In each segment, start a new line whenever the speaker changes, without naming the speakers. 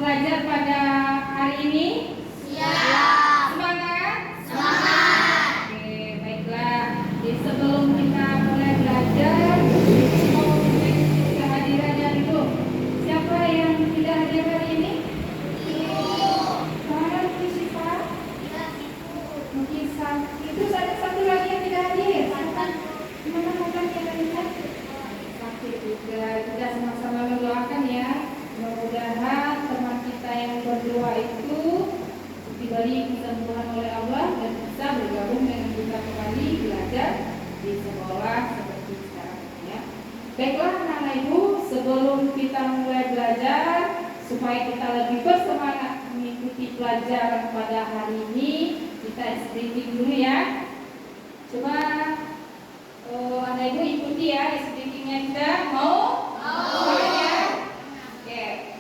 belajar pada hari ini? Siap. Semangat? Semangat. Oke, baiklah. Jadi sebelum kita mulai belajar, mau mengecek kehadirannya dulu. Siapa yang tidak hadir hari ini? Mana Bu Syifa? Mungkin itu ada satu lagi yang tidak hadir. Gimana mukanya tadinya? Sakit juga. Kita sama-sama mendoakan ya. Mudah-mudahan teman kita yang berdoa itu diberi kesembuhan oleh Allah dan bisa bergabung dengan kita kembali belajar di sekolah seperti sekarang ya. Baiklah anak-anak ibu, sebelum kita mulai belajar supaya kita lebih bersemangat mengikuti pelajaran pada hari ini, kita briefing dulu ya. Coba anak ibu ikuti ya briefingnya kita. Mau? Mau ya? Oke.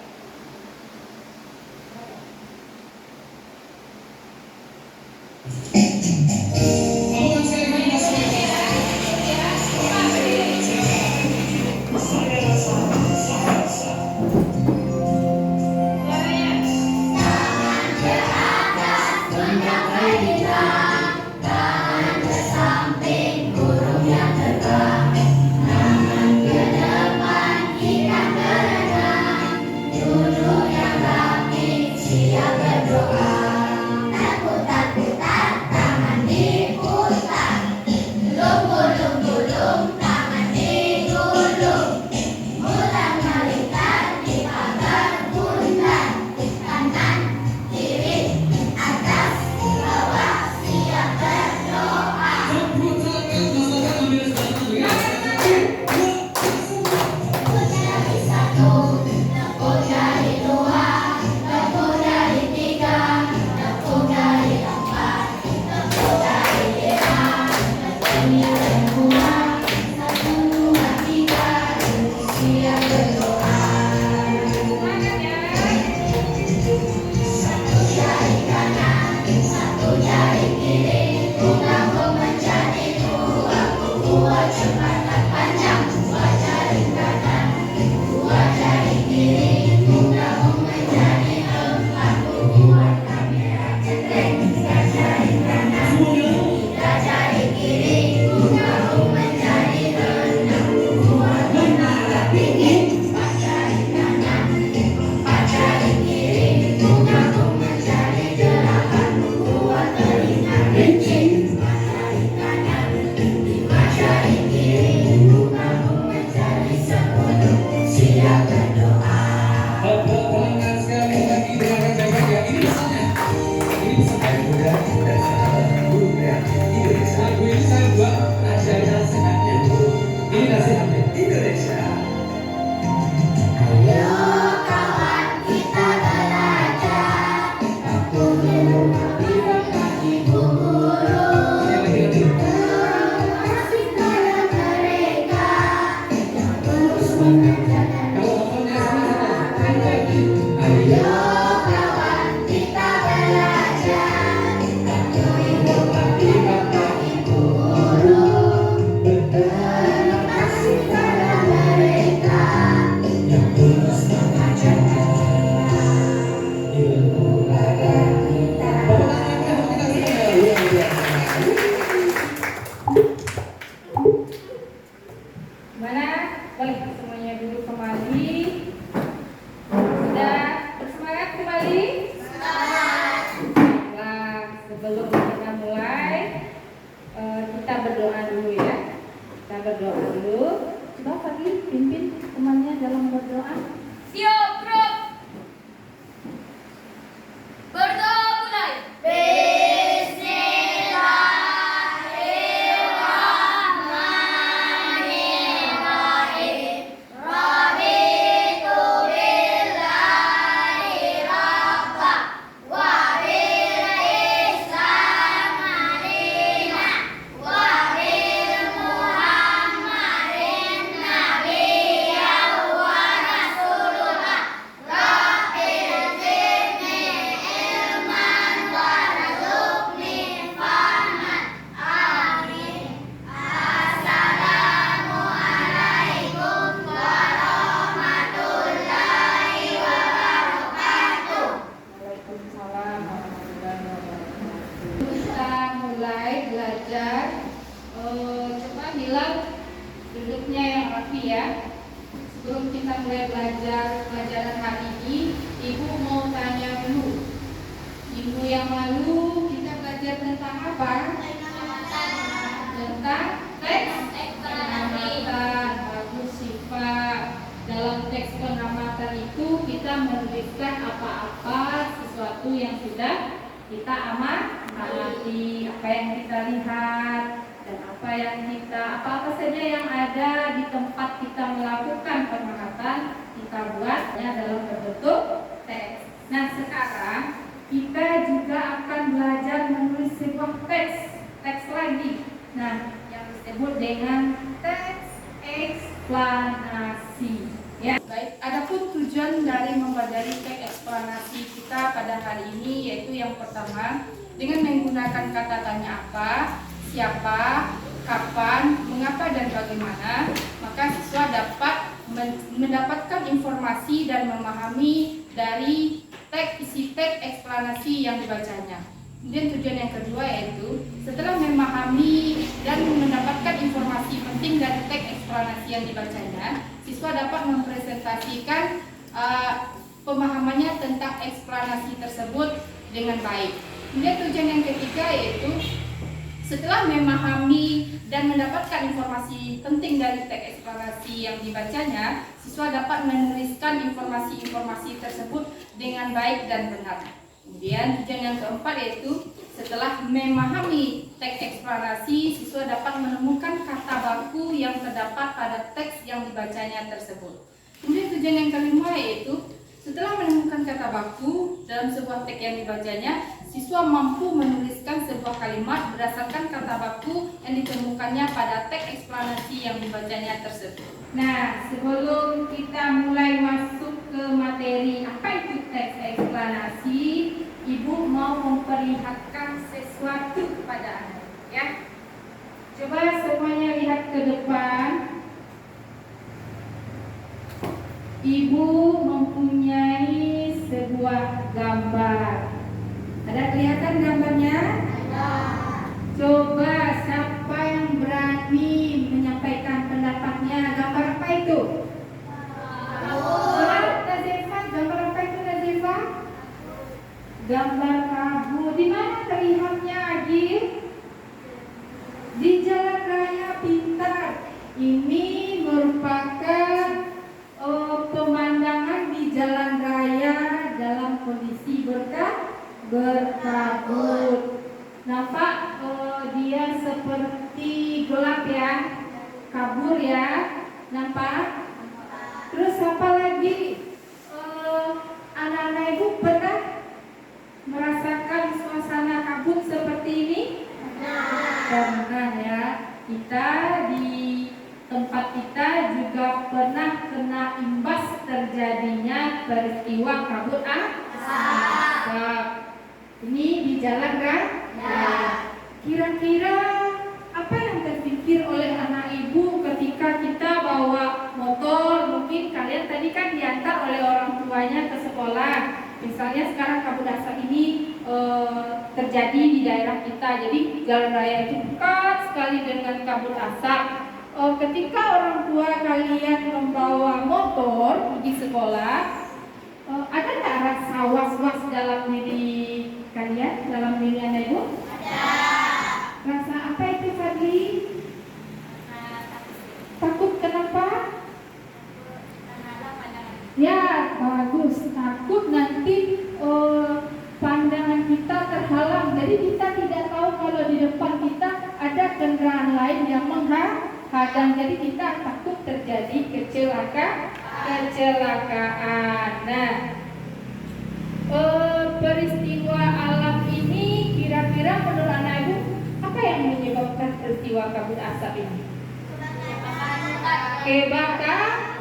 sebelum kita mulai belajar pelajaran hari ini, Ibu mau tanya dulu. Minggu yang lalu kita belajar tentang apa? Tentang teks pengamatan. Bagus sifat. Dalam teks pengamatan itu kita menuliskan apa-apa sesuatu yang sudah kita amati, apa yang kita lihat dan apa saja yang ada di tempat kita melakukan pengamatan, kita buatnya dalam berbentuk teks. Nah, sekarang kita juga akan belajar menulis sebuah teks lagi. Nah, yang disebut dengan teks eksplanasi. Ya, baik. Adapun tujuan dari mempelajari teks eksplanasi kita pada hari ini yaitu yang pertama, dengan menggunakan kata tanya apa, siapa, kapan, mengapa dan bagaimana, maka siswa dapat mendapatkan informasi dan memahami dari isi teks eksplanasi yang dibacanya. Kemudian tujuan yang kedua yaitu setelah memahami dan mendapatkan informasi penting dari teks eksplanasi yang dibacanya, siswa dapat mempresentasikan pemahamannya tentang eksplanasi tersebut dengan baik. Kemudian tujuan yang ketiga yaitu setelah memahami dan mendapatkan informasi penting dari teks eksplanasi yang dibacanya, siswa dapat menuliskan informasi-informasi tersebut dengan baik dan benar. Kemudian tujuan yang keempat yaitu setelah memahami teks eksplanasi, siswa dapat menemukan kata baku yang terdapat pada teks yang dibacanya tersebut. Kemudian tujuan yang kelima yaitu setelah menemukan kata baku dalam sebuah teks yang dibacanya, siswa mampu menuliskan sebuah kalimat berdasarkan kata baku yang ditemukannya pada teks eksplanasi yang dibacanya tersebut. Nah, sebelum kita mulai masuk ke materi apa itu teks eksplanasi, Ibu mau memperlihatkan sesuatu kepada Anda, ya. Coba semuanya lihat ke depan. Ibu mempunyai sebuah gambar. Ada kelihatan gambarnya? Ada. Coba siapa yang berani menyampaikan pendapatnya? Gambar apa itu? Nazifa, gambar apa itu Nazifa? Gambar kabut. Di mana terlihatnya, Agil? Di Jalan Raya Pintar. Ini merupakan pemandangan di jalan raya dalam kondisi berkabut. Nampak dia seperti gelap ya, kabur ya, nampak. Terus apa lagi? Anak-anak Ibu pernah merasakan suasana kabut seperti ini? Pernah ya. Kita di tempat kita juga pernah kena imbas terjadinya peristiwa kabut asap. Ini di jalan kan? Ya. Kira-kira apa yang terpikir oleh anak ibu ketika kita bawa motor? Mungkin kalian tadi kan diantar oleh orang tuanya ke sekolah. Misalnya sekarang kabut asap ini terjadi di daerah kita. Jadi jalan raya itu dekat sekali dengan kabut asap. Ketika orang tua kalian membawa motor pergi sekolah, ada nggak rasa was-was dalam diri kalian, dalam diri Anda Ibu? Ada. Rasa apa itu Fadli? Takut kenapa? Ya, bagus. Takut nanti pandangan kita terhalang. Jadi kita tidak tahu kalau di depan kita ada kendaraan lain yang menghadang. Jadi kita takut terjadi kecelakaan. Nah, peristiwa alam ini kira-kira menurut anak ibu apa yang menyebabkan peristiwa kabut asap ini? Kebakaran.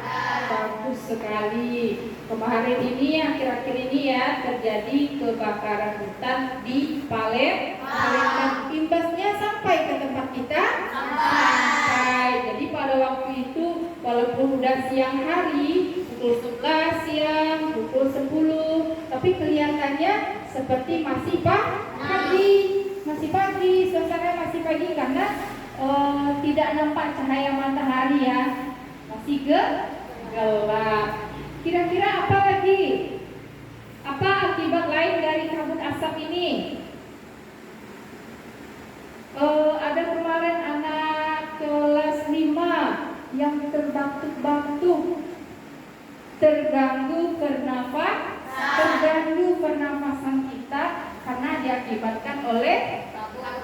Bagus sekali. Kemarin ini, akhir-akhir ini ya, terjadi kebakaran hutan di Palembang. Imbasnya sampai ke tempat kita? Sampai. Jadi pada waktu itu walaupun udah siang hari, pukul 11 siang, pukul 10, tapi kelihatannya seperti masih pagi. Masih pagi, suasana masih pagi karena tidak nampak cahaya matahari ya. Masih gelap. gelap. Kira-kira apa lagi? Apa akibat lain dari kabut asap ini? Ada kemarin anak kelas 5 yang terbatuk-batuk, terganggu pernafasan kita karena diakibatkan oleh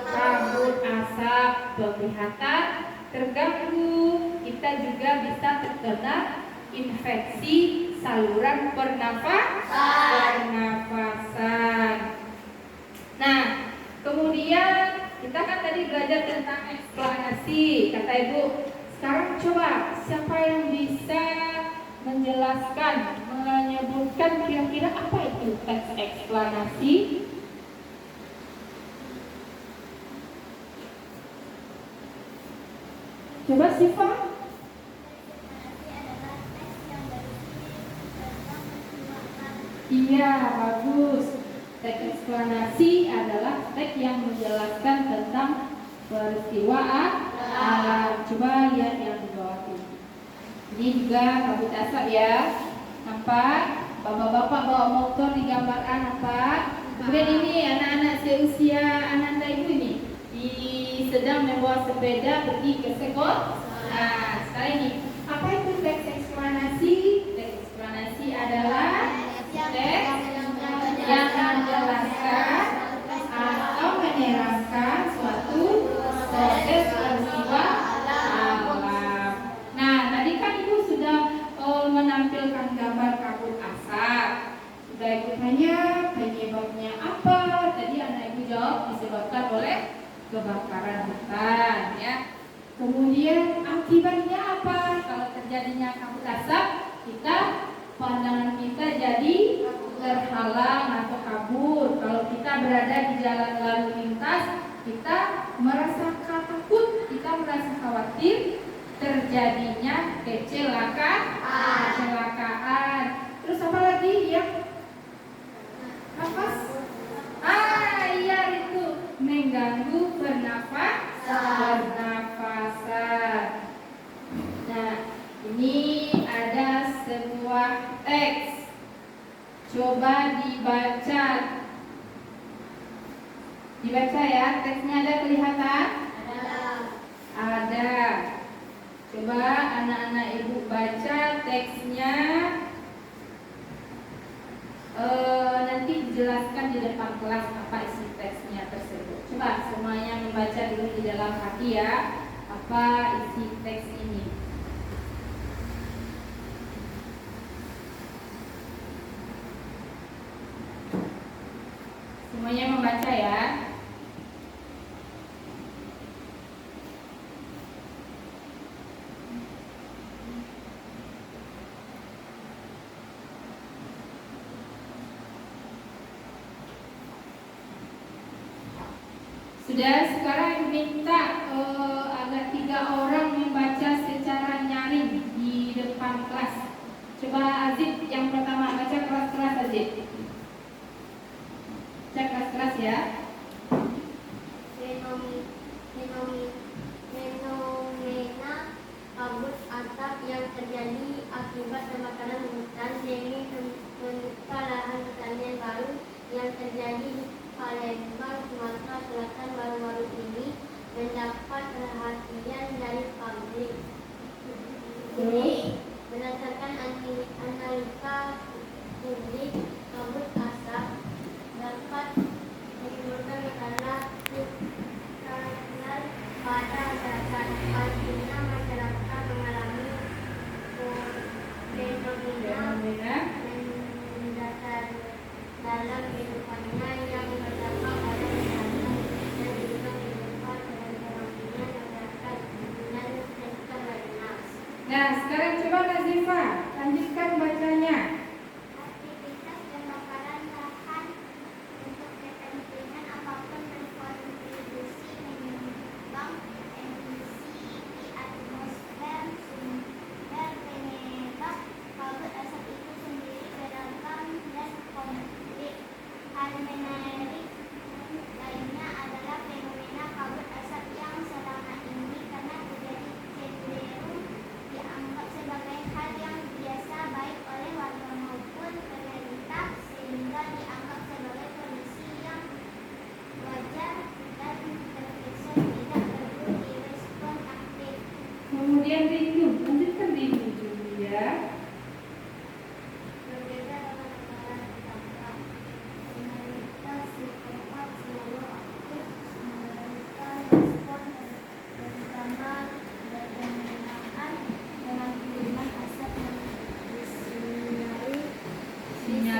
kabut asap. Penglihatan terganggu, kita juga bisa terkena infeksi saluran pernafasan. Nah, kemudian kita kan tadi belajar tentang eksplanasi, kata Ibu. Sekarang coba siapa yang bisa menjelaskan, menyebutkan kira-kira apa itu teks eksplanasi? Coba Siva. Iya, bagus. Teks eksplanasi adalah teks yang menjelaskan tentang peristiwa alam. Coba lihat yang di bawah ini. Ini juga kabut asap ya. Nampak? Bapak-bapak bawa motor di gambar nampak? Kemudian ini anak-anak seusia anak ibu ini sedang membawa sepeda pergi ke sekolah. Nah, sekarang ini apa itu teks eksplanasi? Teks eksplanasi adalah teks yang menjelaskan atau menerangkan suatu proses peristiwa alam. Nah, tadi kan Ibu sudah menampilkan gambar kabut asap. Sudah Ibu tanya penyebabnya apa? Tadi anak Ibu jawab disebabkan oleh kebakaran hutan, ya. Kemudian akibatnya apa? Kalau terjadinya kabut asap, pandangan kita jadi terhalang atau kabur. Kalau kita berada di jalan lalu lintas, kita merasa takut, kita merasa khawatir terjadinya kecelakaan. Terus apa lagi ya? Nafas? Iya itu mengganggu pernafasan. Nah, ini ada sebuah teks. Coba dibaca. Dibaca ya, teksnya ada kelihatan? Ada. Coba anak-anak Ibu baca teksnya. Nanti dijelaskan di depan kelas apa isi teksnya tersebut. Coba semuanya membaca dulu di dalam hati ya, apa isi teks ini. Semuanya membaca ya. Sudah, sekarang minta ada 3 orang membaca secara nyaring di depan kelas. Coba Azib yang pertama baca keras-keras Azib. Baca keras-keras ya.
Fenomena kabut asap yang terjadi akibat kebakaran hutan demi pembuka lahan pertanian baru yang terjadi di Palembang, Sumatera Selatan baru-baru ini mendapat perhatian dari publik. Berdasarkan analisa publik, kabut asap dapat menimbulkan karena pada dasar artinya masyarakat mengalami fenomena mendasar dalam kehidupannya yang berdampak pada kesehatan dan juga kehidupan dan ekonominya masyarakat dan sektor lainnya.
Nah, sekarang coba Nazifa lanjutkan bacanya.
Aktivitas pembakaran lahan untuk kepentingan apapun berkontribusi menyumbang emisi di atmosfer. Sumber penyebab kabut asap itu sendiri beragam dan kompleks. Hal menarik lainnya adalah fenomena kabut asap yang selama ini karena terjadi cenderung dianggap sebagai hal yang biasa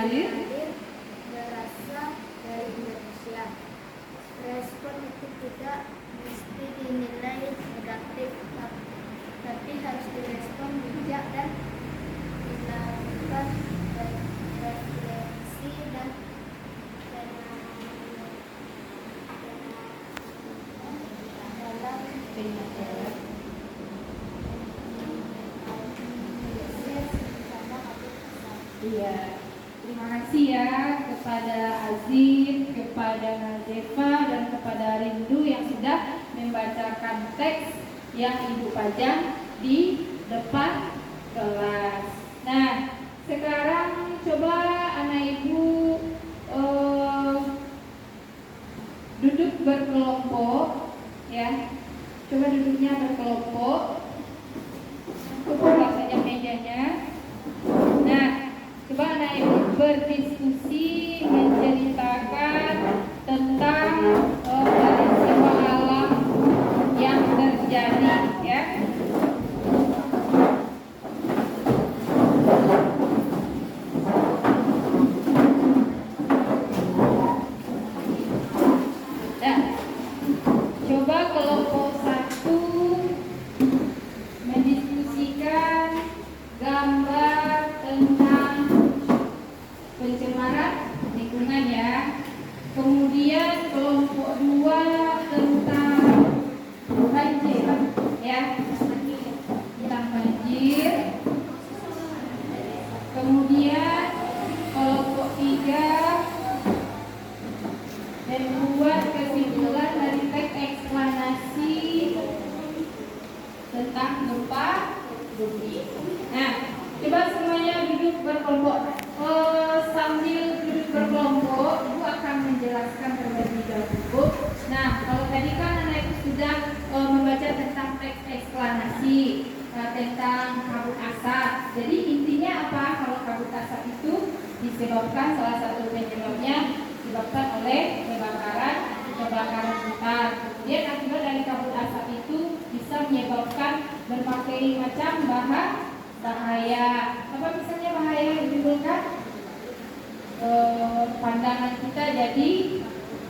hadir.
Berasal dari Indonesia. Respon itu tidak mesti dinilai negatif, tapi harus direspon bijak dan dilakukan refleksi dan dalam
Iya, terima kasih ya kepada Azim, kepada Nazefa, dan kepada Rindu yang sudah membacakan teks yang Ibu pajang di depan kelas. Nah, sekarang coba anak Ibu duduk berkelompok, ya. Coba duduknya berkelompok. Buka saja mejanya. Nah, coba anak Ibu berdiskusi menceritakan tentang peristiwa alam yang terjadi, ya. Nah, coba kelompok 1 mendiskusikan gambar tentang pencemaran lingkungan, ya. Kemudian kelompok 2 tentang banjir, ya. Tentang banjir. Kemudian kelompok 3 membuat kesimpulan dari teks eksplanasi tentang gempa bumi. Nah, coba semuanya duduk berkelompok. Sambil duduk berkelompok, Ibu akan menjelaskan terlebih dahulu. Nah, kalau tadi kan anak Ibu sudah membaca tentang teks eksplanasi tentang kabut asap. Jadi intinya apa? Kalau kabut asap itu disebabkan, salah satu penyebabnya disebabkan oleh kebakaran hutan. Kemudian akibat dari kabut asap itu bisa menyebabkan berbagai macam bahaya. Apa misalnya bahaya yang ditimbulkan? Pandangan kita jadi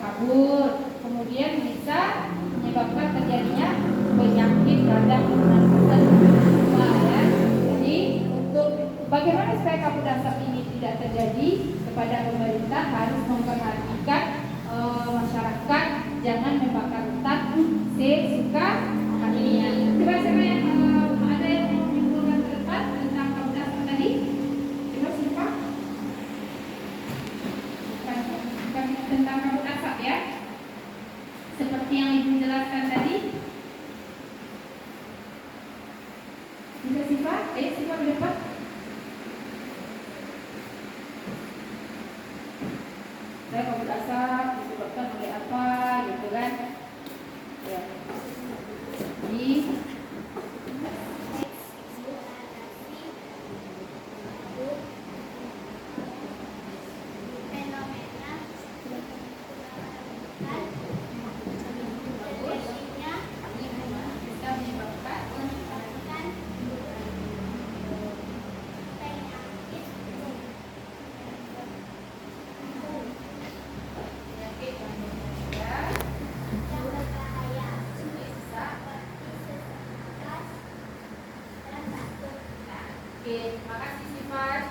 kabur. Kemudian bisa menyebabkan terjadinya penyakit radang tertentu, ya. Jadi untuk bagaimana supaya kabut asap ini tidak terjadi, kepada pemerintah harus memperhatikan masyarakat jangan membakar hutan sesuka hatinya. Coba siapa yang ada yang mau menyimpulkan ke depan tentang kabut asap tadi? Coba siapa? Bukan tentang kabut asap, ya. Seperti yang Ibu jelaskan tadi. Bisa siapa? Siapa ke depan? Saya kabut asap disebabkan oleh apa, gitu kan? Ya. Di
fenomena
bisa menyebabkan penyakit manusia. Oke, makasih Sifat.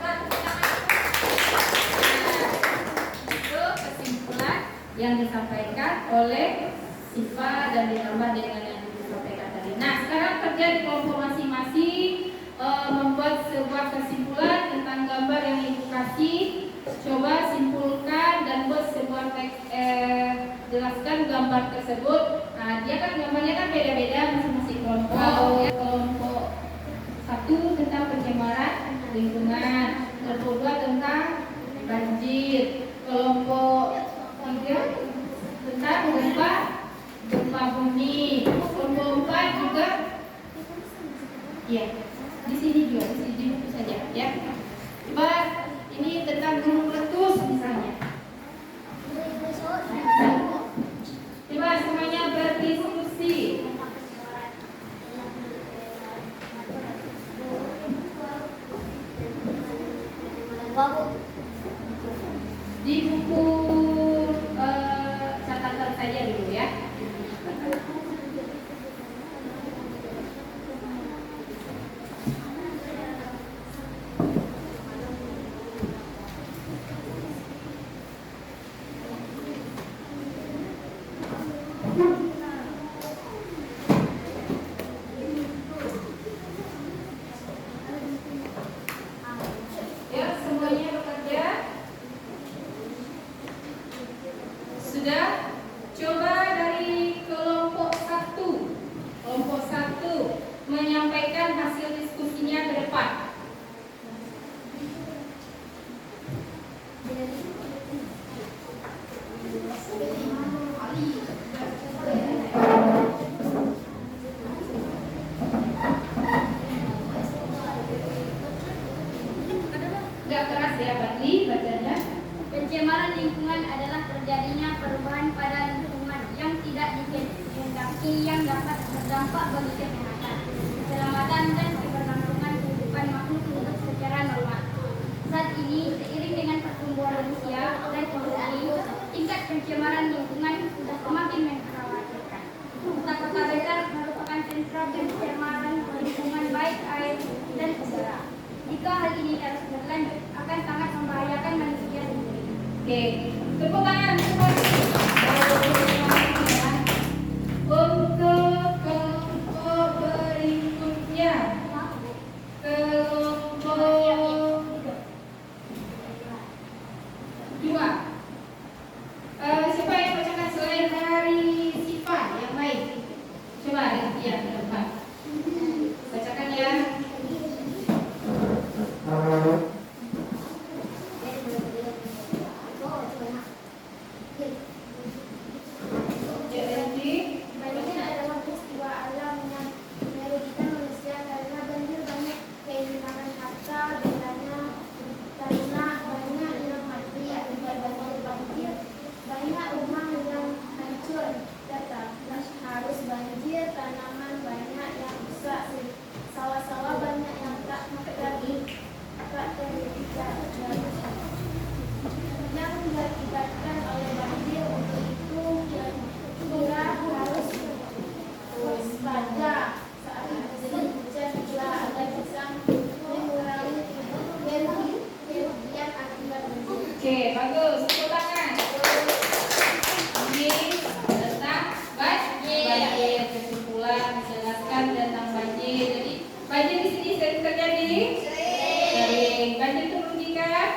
Itu kesimpulan yang disampaikan oleh Sifa dan ditambah dengan yang disampaikan tadi. Nah, sekarang kerja di kelompok masing-masing membuat sebuah kesimpulan tentang gambar yang Ibu kasih. Coba simpulkan dan buat sebuah teks, jelaskan gambar tersebut. Nah, dia kan gambarnya kan beda-beda masing-masing kelompok. Kelompok 1 tentang pencemaran lingkungan, kelompok 2 tentang banjir, kelompok 3 tentang gempa bumi, kelompok 4 juga, ya, di sini juga, di buku saja, ya. Coba ini tentang gunung meletus misalnya. Coba semuanya berdiskusi.
Bagus.
Di buku catatan saja dulu ya. Ya, semuanya bekerja. Sudah? Coba dari kelompok 1. Kelompok 1 menyampaikan hasil diskusinya ke depan. Nggak keras ya, Badli bacanya.
Pencemaran lingkungan adalah terjadinya perubahan pada lingkungan yang tidak dikehendaki yang dapat berdampak bagi kesehatan, keselamatan dan keberlangsungan kehidupan makhluk hidup secara normal. Saat ini, seiring dengan pertumbuhan manusia dan teknologi, tingkat pencemaran lingkungan sudah semakin mengkhawatirkan. Kota-kota besar merupakan sentra pencemaran lingkungan baik air dan udara. Jika hal ini terus berlanjut, akan sangat membahayakan manusia sendiri.
Oke, tepuk tangan semua. Untuk kelompok berikutnya, kelompok 2. Siapa yang bacakan selain dari Siva yang baik? Coba ya ke depan. Bacakan ya.
Banjir adalah peristiwa alam yang merugikan manusia karena banjir banyak kehilangan harta bendanya, karena banyak yang mati akibat banjir, banyak rumah yang hancur harus banjir, tanaman banyak yang rusak, sawah-sawah banyak yang tak yang diakibatkan oleh banjir. Untuk itu kita harus waspada saat terjadi hujan pula agar bisa mengurangi kerugian akibat banjir.
Oke, bagus. Tepuk tangan. Ini tentang banjir. Kesimpulan menjelaskan tentang banjir. Jadi banjir di sini sering terjadi. Sering. Banjir itu merugikan.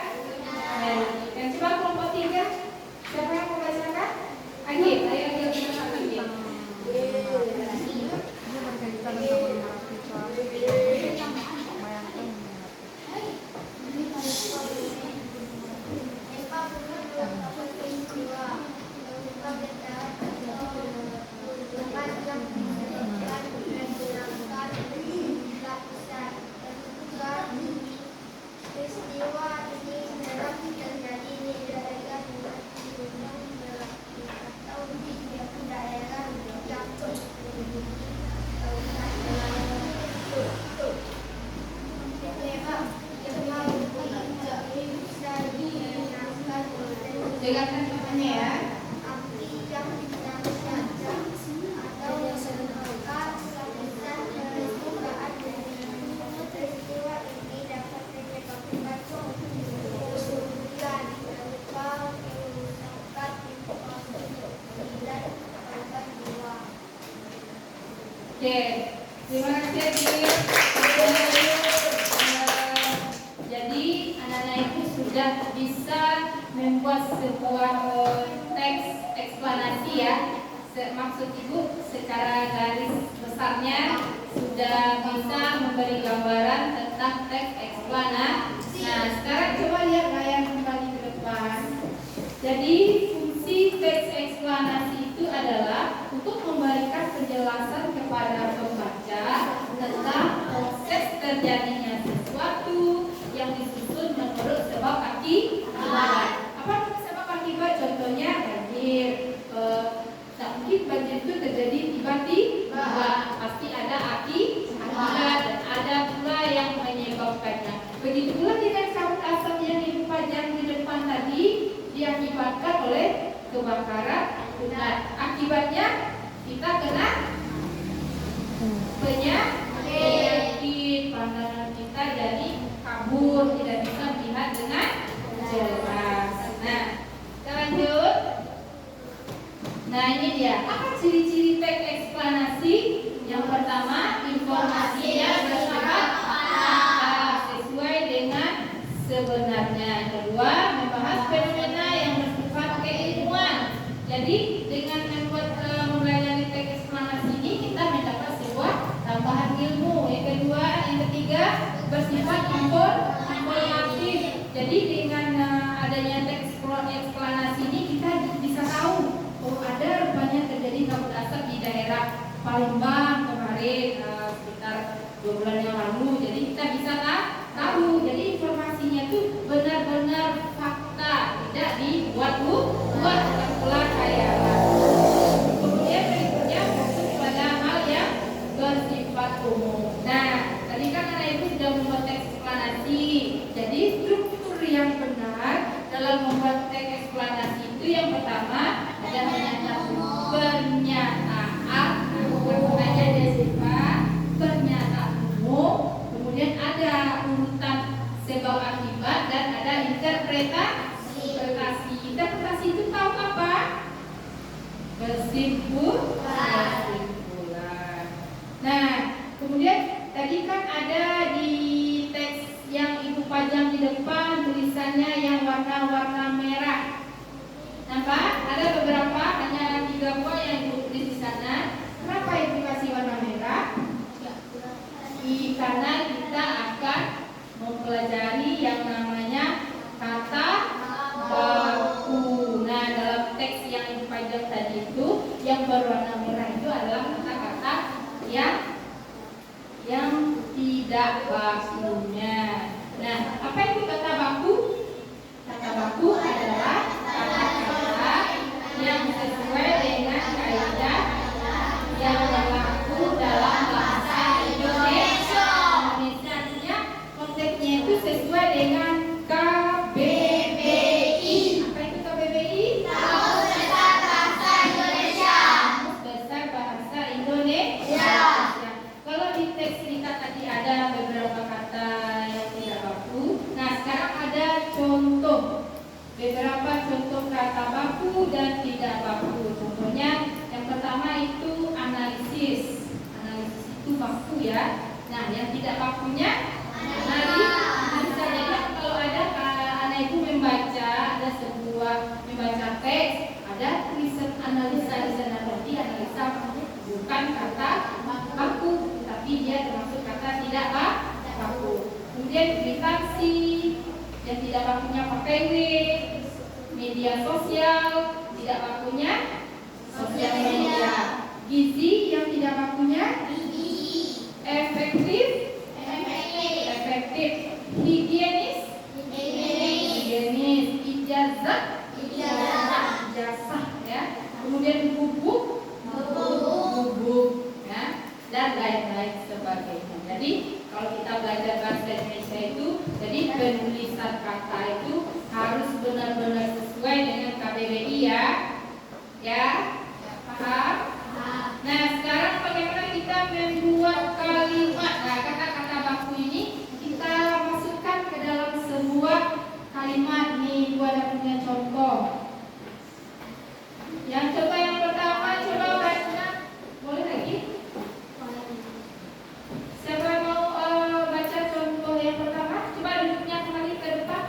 Merugikan. Coba kelompok 3. Siapa yang mau bacakan? Agil, ayo Agil bacakan Agil.
Peristiwa ini dapat terjadi di daerah atau di daerah yang
Dengarkan jawabannya ya.
api yang dinamakan atau disebutkan lapisan permukaan bumi. Peristiwa ini dapat menyebabkan kesulitan berupa kerusakan infrastruktur dan korban jiwa.
Oke, terima kasih Agil. Jadi anak-anak itu sudah bisa membuat sebuah teks eksplanasi ya. Maksud ibu secara garis besarnya sudah bisa memberi gambaran tentang teks eksplanasi. Nah, sekarang coba lihat layar kembali ke depan. Jadi fungsi teks eksplanasi itu adalah untuk memberikan penjelasan kepada pembaca tentang proses terjadinya sesuatu yang disusun menurut sebab akibat. Apa sebab akibat? Contohnya banjir. Tak mungkin banjir itu terjadi tiba-tiba. Pasti ada akibat dan ada pula yang menyebabkannya. Begitu pula diakibatkan oleh kebakaran hutan. Akibatnya kita kena penyakit, pandangan kita jadi kabur, tidak bisa melihat dengan jelas. Nah, kita lanjut. Nah, ini dia. Apa ciri-ciri teks eksplanasi? Yang pertama, informasinya bersifat fakta sesuai dengan sebenarnya. Yang kedua, membahas fenomena yang bersifat keilmuan. Jadi, dengan mempelajari teks eksplanasi ini kita mendapat sebuah tambahan ilmu. Yang kedua, yang ketiga, bersifat informatif. Jadi dengan adanya teks eksplanasi ini kita bisa tahu ada rupanya terjadi kabut asap di daerah Palembang kemarin sekitar 2 bulan yang lalu. Jadi kita bisa tahu. Jadi informasinya itu benar-benar fakta, tidak dibuat-buat pula khayalan. Kemudian berikutnya fokus pada hal yang bersifat umum. Nah, tadi kan anak ibu sudah membuat teks eksplanasi. Jadi struktur yang benar dalam membuat teks eksplanasi itu yang pertama ada pernyataan pernyataan umum, kemudian ada urutan sebab akibat dan ada interpretasi. Interpretasi itu tahu apa? Kesimpulan. Nah, kemudian tadi kan ada di teks yang ibu pajang di depan tulisannya yang warna-warna merah. Nampak? Ada beberapa, hanya 3 buah yang ibu tulis di sana. Kenapa ibu kasih warna merah? Karena kita akan mempelajari yang namanya kata baku. Nah, dalam teks yang ibu pajang tadi itu, yang berwarna merah itu adalah kata-kata yang tidak bakunya. Nah, apa itu kata baku? Kata baku adalah kata-kata yang sesuai dengan kaidah yang berlaku dalam bahasa Indonesia. Artinya konteksnya itu sesuai dengan KBBI. Apa itu KBBI? Kamus Besar Bahasa Indonesia. Kamus Besar Bahasa Indonesia. Kalau di teks cerita tadi ada beberapa kata yang tidak baku. Nah, sekarang ada contoh. Beberapa contoh kata baku dan tidak baku. Contohnya yang pertama itu analisis. Analisis itu baku ya. Nah, yang tidak bakunya analisis. Misalnya kalau ada anak ibu membaca, ada membaca teks, ada tulisan analisa di sana, berarti analisa bukan kata baku, tapi dia termasuk kata tidak baku. Kemudian literasi, yang tidak bakunya pakai W. Media sosial, tidak bakunya sosial media. Gizi, yang tidak bakunya efektif. Higienis. Ijazah ya. Kemudian bubuk ya, dan lain-lain sebagainya. Jadi kalau kita belajar bahasa Indonesia itu, jadi penulisan kata itu harus benar-benar sesuai dengan KBBI ya, paham? Nah, sekarang bagaimana kita membuat kalimat? Nah, kata-kata baku ini kita masukkan ke dalam sebuah kalimat. Nih, gua ada punya contoh. Yang coba yang pertama, coba baca. Boleh lagi? Siapa yang mau baca contoh yang pertama? Coba duduknya kembali ke depan.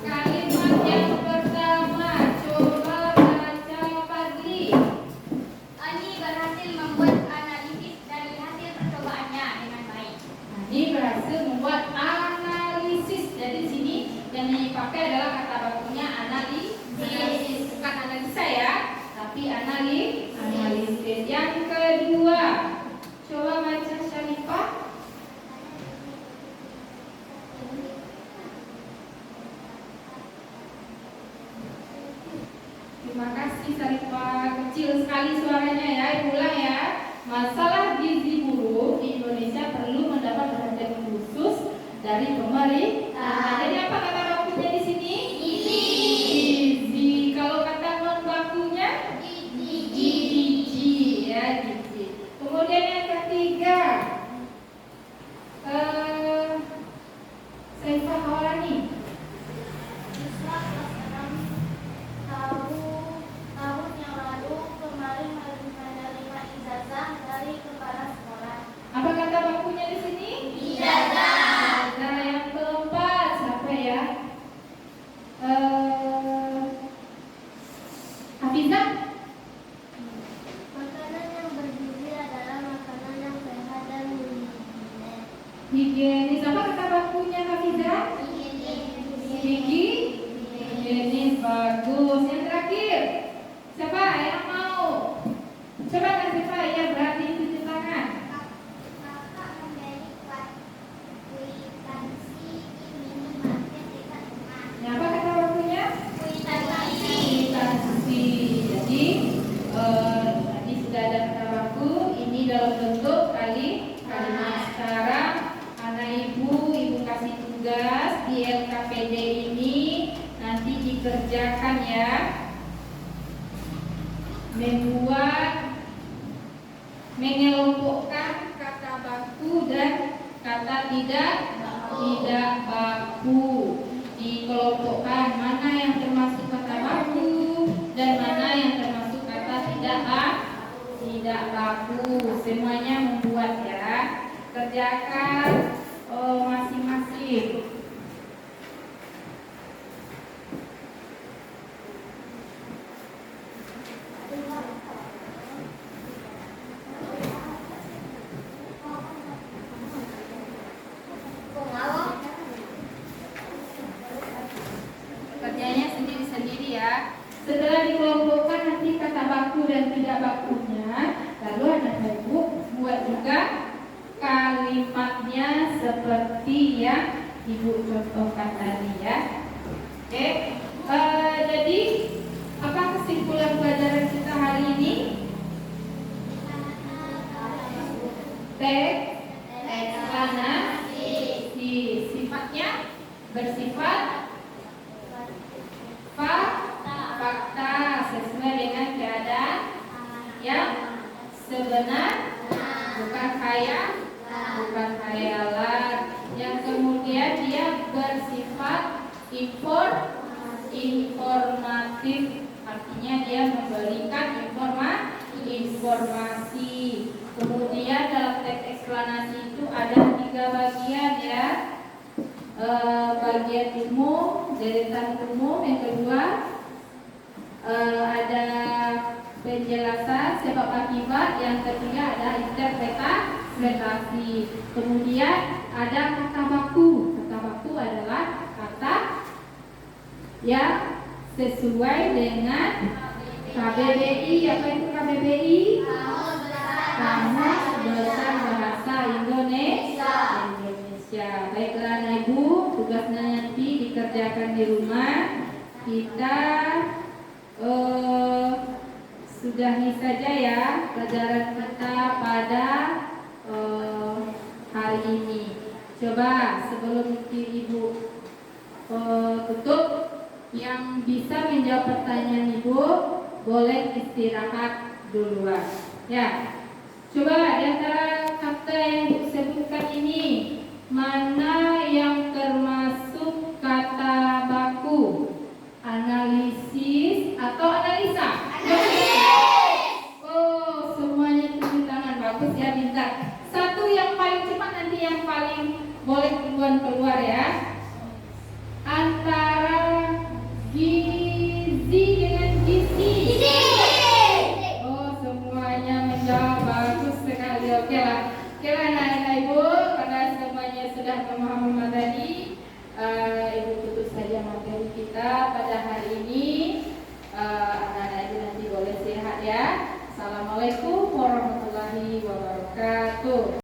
Kalimat yang pertama, coba baca Fadli.
Ani berhasil membuat analisis dari hasil percobaannya dengan baik.
Ani berhasil membuat analisis. Jadi sini yang dipakai adalah kata bakunya analisis, bukan analisa ya, tapi analisis. Yang kedua, coba baca Syarifah. Terima kasih Syarifah, kecil sekali suaranya ya, ulang ya. Masalah gizi buruk di Indonesia perlu mendapat perhatian khusus dari pemerintah Higienis. Apa kata bakunya Kak Fiza? Higienis. Bagus. Yang terakhir, siapa yang mau? Coba kasih Pak ya, berarti cuci tangan. Nah, apa kata bakunya? Kwitansi. Jadi tadi sudah ada kata baku. Ini dalam bentuk kalimat. Sekarang anak ibu kasih tugas di LKPD ini nanti dikerjakan ya. Mengelompokkan kata baku dan kata tidak baku. Dikelompokkan mana yang termasuk kata baku dan mana yang termasuk kata tidak baku. Semuanya membuat ya. Kerjakan masing-masing. Kerjanya sendiri-sendiri ya. Setelah dikelompokkan nanti kata baku dan tidak bakunya, lalu anak ibu buat juga kalimatnya seperti yang ibu contohkan tadi ya. Oke. Jadi apa kesimpulan pelajaran kita hari ini? Teks eksplanasi. Sifatnya bersifat fakta sesuai dengan keadaan yang sebenar, bukan khayalan. Yang kemudian dia bersifat informatif, artinya dia memberikan informasi. Kemudian dalam teks eksplanasi itu ada 3 bagian ya. Bagian umum, deretan umum. Yang kedua ada penjelasan sebab akibat. Yang ketiga ada interpretasi. Kemudian ada kata baku. Kata baku adalah kata yang sesuai dengan KBBI. Apa itu KBBI? Kamus Besar Bahasa Indonesia. Baiklah anak ibu, tugasnya nanti dikerjakan di rumah. Kita sudahi saja ya pelajaran kita pada hari ini. Coba sebelum ibu tutup, yang bisa menjawab pertanyaan ibu boleh istirahat duluan ya. Coba di antara kata yang ibu sebutkan ini, mana yang termasuk kata baku? Analisis atau analisa? Oh, semuanya tepuk tangan, bagus ya, pintar. Satu yang paling cepat, nanti yang paling boleh duluan keluar ya. Antara gizi dengan gizi. Oh, semuanya menjawab, bagus sekali. Oke lah anak-anak ibu, karena semuanya sudah memahami materi, ibu tutup saja materi kita pada hari ini. Anak-anak ibu nanti boleh istirahat ya. Assalamualaikum warahmatullahi wabarakatuh.